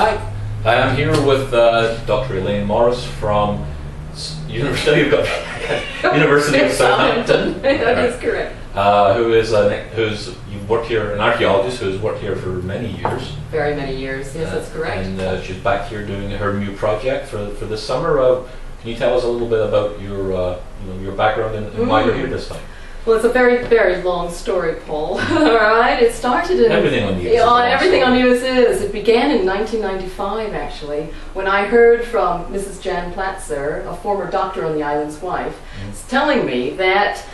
Hi, I am here with Dr. Elaine Morris from University of Southampton. That is correct. Who's you've worked here, an archaeologist who's worked here for many years. Very many years. Yes, that's correct. And she's back here doing her new project for this summer. Can you tell us a little bit about your background and why you're here this time? Well, it's a very, very long story, Paul. All right, it started in everything on Nevis. Everything on Nevis is. It began in 1995, actually, when I heard from Mrs. Jan Platzer, a former doctor on the island's wife, telling me that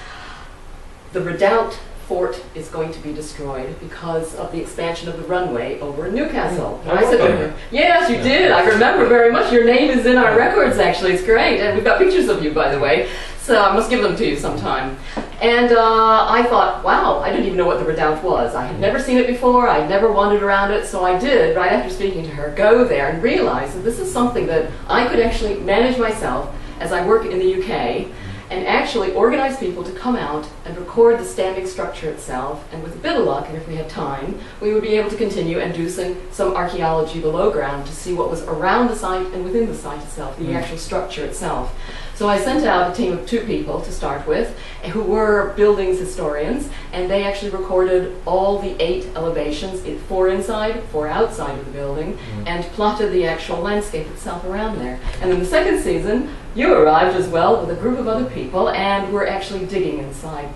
the Redoubt Fort is going to be destroyed because of the expansion of the runway over in Newcastle. And I said to her, "Yes, you did. I remember very much. Your name is in our records, actually. It's great, and we've got pictures of you, by the way. So I must give them to you sometime." And I thought, wow, I didn't even know what the Redoubt was. I had never seen it before. I'd never wandered around it. So I did, right after speaking to her, go there and realize that this is something that I could actually manage myself as I work in the UK and actually organize people to come out and record the standing structure itself. And with a bit of luck, and if we had time, we would be able to continue and do some archaeology below ground to see what was around the site and within the site itself, the actual structure itself. So I sent out a team of 2 people to start with, who were buildings historians, and they actually recorded all the 8 elevations, 4 inside, 4 outside of the building, and plotted the actual landscape itself around there. And in the second season, you arrived as well with a group of other people, and were actually digging inside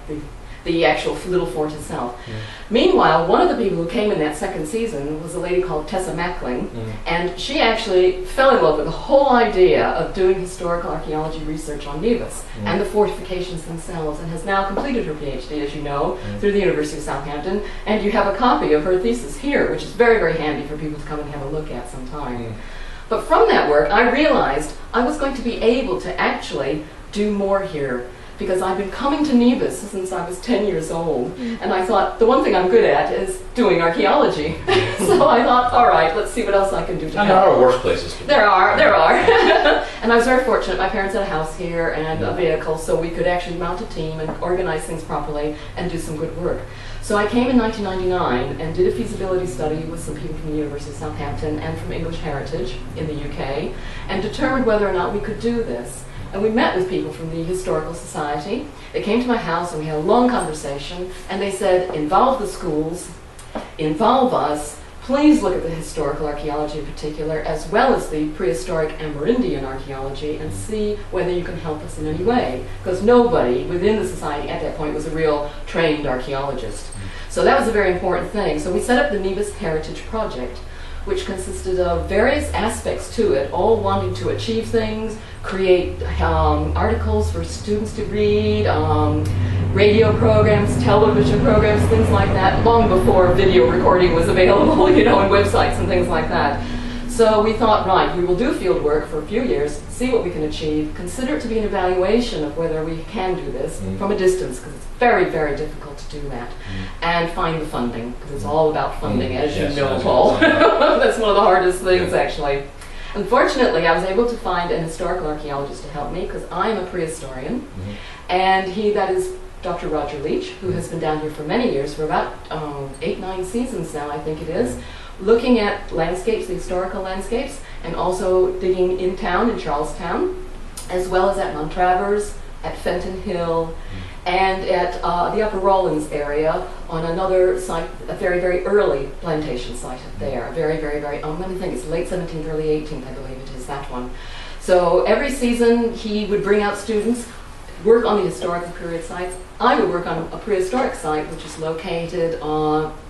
the actual little fort itself. Meanwhile, one of the people who came in that second season was a lady called Tessa Mackling, and she actually fell in love with the whole idea of doing historical archaeology research on Nevis and the fortifications themselves, and has now completed her PhD, as you know, through the University of Southampton, and you have a copy of her thesis here, which is very, very handy for people to come and have a look at sometime. But from that work, I realized I was going to be able to actually do more here, because I've been coming to Nevis since I was 10 years old, and I thought the one thing I'm good at is doing archaeology. So I thought, all right, let's see what else I can do to help. And there are worse places to do. There are. And I was very fortunate. My parents had a house here and a vehicle, so we could actually mount a team and organize things properly and do some good work. So I came in 1999 and did a feasibility study with some people from the University of Southampton and from English Heritage in the UK, and determined whether or not we could do this. And we met with people from the Historical Society. They came to my house and we had a long conversation, and they said, involve the schools, involve us, please look at the historical archaeology in particular, as well as the prehistoric Amerindian archaeology, and see whether you can help us in any way. Because nobody within the society at that point was a real trained archaeologist. So that was a very important thing. So we set up the Nevis Heritage Project, which consisted of various aspects to it, all wanting to achieve things, create articles for students to read, radio programs, television programs, things like that, long before video recording was available, and websites and things like that. So we thought, right, we will do field work for a few years, see what we can achieve, consider it to be an evaluation of whether we can do this from a distance, because it's very, very difficult to do that, and find the funding, because it's all about funding, as you know, Paul. That's one of the hardest things, actually. Unfortunately, I was able to find an historical archaeologist to help me, because I'm a prehistorian, and that is Dr. Roger Leach, who has been down here for many years, for about 8-9 seasons now, I think it is, looking at landscapes, the historical landscapes, and also digging in town, in Charlestown, as well as at Montravers, at Fenton Hill, and at the Upper Rawlins area on another site, a very, very early plantation site there. Very, very, very, let me think, it's late 17th, early 18th, I believe it is, that one. So every season he would bring out students, work on the historical period sites. I would work on a prehistoric site, which is located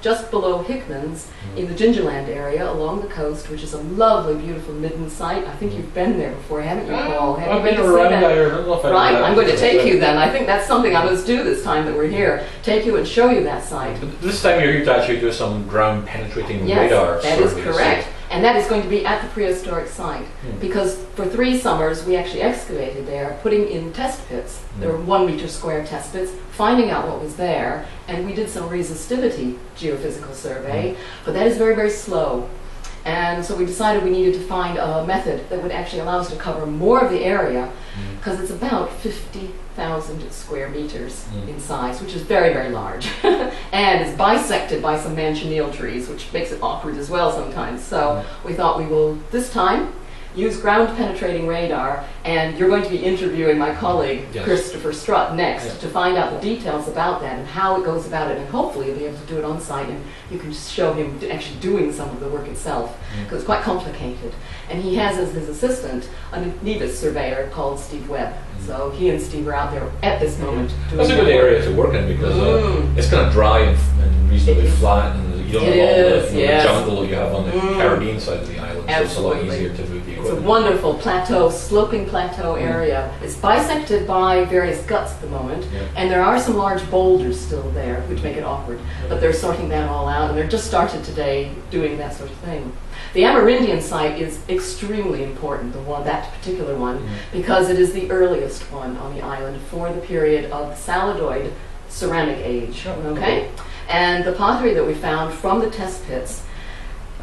just below Hickman's in the Gingerland area along the coast, which is a lovely, beautiful midden site. I think you've been there before, haven't you, Paul? Have you been to see that? Right, I'm going to take you then. I think that's something I must do this time that we're here. Take you and show you that site. But this time you're here to actually do some ground penetrating radar surveys. That is correct. And that is going to be at the prehistoric site, because for 3 summers we actually excavated there, putting in test pits. There were 1 meter square test pits, finding out what was there, and we did some resistivity geophysical survey, but that is very, very slow. And so we decided we needed to find a method that would actually allow us to cover more of the area, because it's about 50,000 square meters in size, which is very, very large. and it's bisected by some manchineel trees, which makes it awkward as well sometimes. So we thought we will, this time, use ground-penetrating radar, and you're going to be interviewing my colleague, yes. Christopher Strutt, next, Yeah. to find out the details about that and how it goes about it, and hopefully you'll be able to do it on site, and you can just show him actually doing some of the work itself, because it's quite complicated. And he has as his assistant a Nevis surveyor called Steve Webb. So he and Steve are out there at this moment doing That's a good their work. area to work in because it's kind of dry and reasonably flat, and you don't have all the, the jungle you have on the Caribbean side of the island, so it's a lot easier to move the It's a equipment. wonderful plateau, sloping plateau area. It's bisected by various guts at the moment, and there are some large boulders still there, which make it awkward. But they're sorting that all out, and they're just started today doing that sort of thing. The Amerindian site is extremely important, that particular one, because it is the earliest one on the island for the period of the Saladoid ceramic age. Okay? And the pottery that we found from the test pits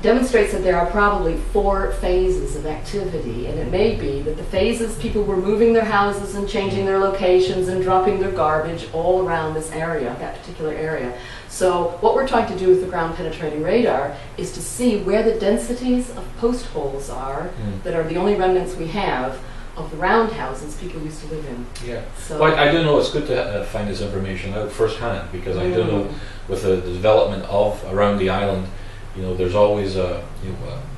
demonstrates that there are probably 4 phases of activity, and it may be that the phases, people were moving their houses and changing their locations and dropping their garbage all around this area, that particular area. So what we're trying to do with the ground-penetrating radar is to see where the densities of post holes are that are the only remnants we have of the roundhouses people used to live in. Yeah. So Well, I do know it's good to find this information out firsthand, because I do know with the development of around the island, you know, there's always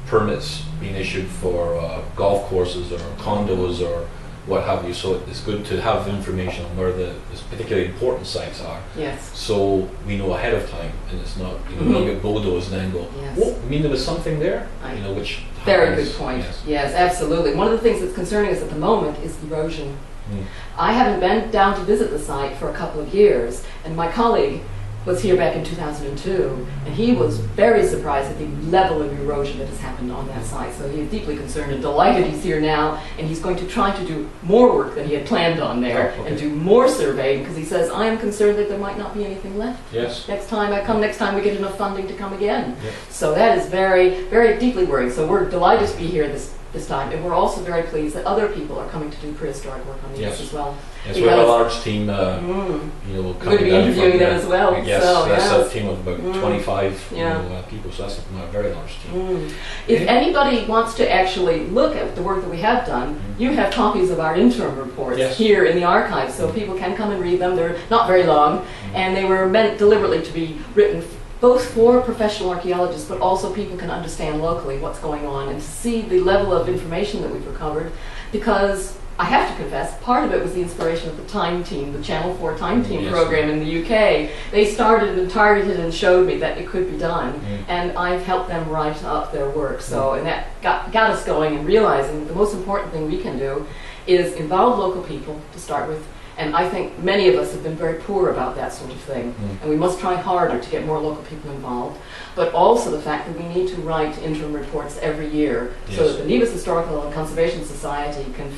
permits being issued for golf courses or condos or what have you. So it's good to have information on where the particularly important sites are. yes. So we know ahead of time, and it's not, you know, we don't get bulldozed and then go, Yes. oh, you mean there was something there? I- You know, which Very happens. good point. Yes. Yes, absolutely. One of the things that's concerning us at the moment is erosion. Mm. I haven't been down to visit the site for a couple of years, and my colleague was here back in 2002, and he was very surprised at the level of erosion that has happened on that site. So he is deeply concerned and delighted he's here now, and he's going to try to do more work than he had planned on there, Oh, okay. and do more surveying, because he says, I am concerned that there might not be anything left. Yes. Next time I come, next time we get enough funding to come again. Yep. So that is very, very deeply worrying. So we're delighted to be here this time, and we're also very pleased that other people are coming to do prehistoric work on these Yes. as well. Yes, we have a Because- large team, you know, We're going to coming be down interviewing from them as well. Yes, So, that's yes. a team of about 25 Yeah. people, so that's a very large team. If anybody wants to actually look at the work that we have done, you have copies of our interim reports Yes. here in the archives, so people can come and read them. They're not very long, and they were meant deliberately to be written both for professional archaeologists, but also people can understand locally what's going on and to see the level of information that we've recovered, because I have to confess, part of it was the inspiration of the Time Team, the Channel 4 Time Team Yes. program in the UK. They started and targeted and showed me that it could be done, and I've helped them write up their work. So, and that got us going and realizing that the most important thing we can do is involve local people to start with. And I think many of us have been very poor about that sort of thing. And we must try harder to get more local people involved. But also the fact that we need to write interim reports every year so Yes. that the Nevis Historical and Conservation Society can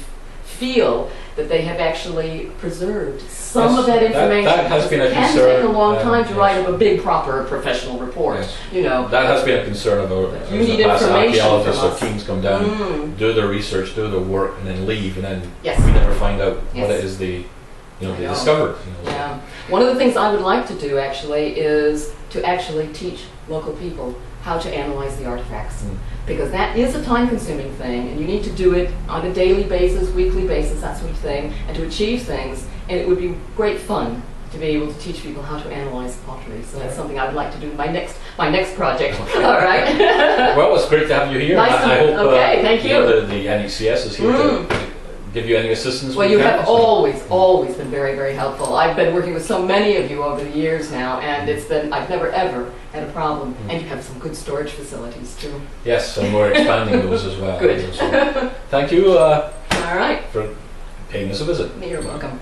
feel that they have actually preserved some Yes, of that that information. has because been a it can concern, take a long time to yes. write up a big, proper professional report. Yes. You know, That has been a concern of our You need past information archaeologists from or us. teams come down, do their research, do their work, and then leave, and then Yes. we never find out what Yes. it is they I know. discovered. You know. Yeah. One of the things I would like to do actually is to actually teach local people how to analyze the artifacts. Because that is a time-consuming thing, and you need to do it on a daily basis, weekly basis, that sort of thing, and to achieve things. And it would be great fun to be able to teach people how to analyze pottery. So that's something I would like to do in my next project. All right. Well, it's great to have you here. Nice I to- hope okay, thank you. The NECS is here to give you any assistance. Well, we you can. have always been very, very helpful. I've been working with so many of you over the years now, and I've never ever had a problem. And you have some good storage facilities too. Yes, and we're expanding those as well. Good. So, thank you All right. for paying us a visit. You're welcome.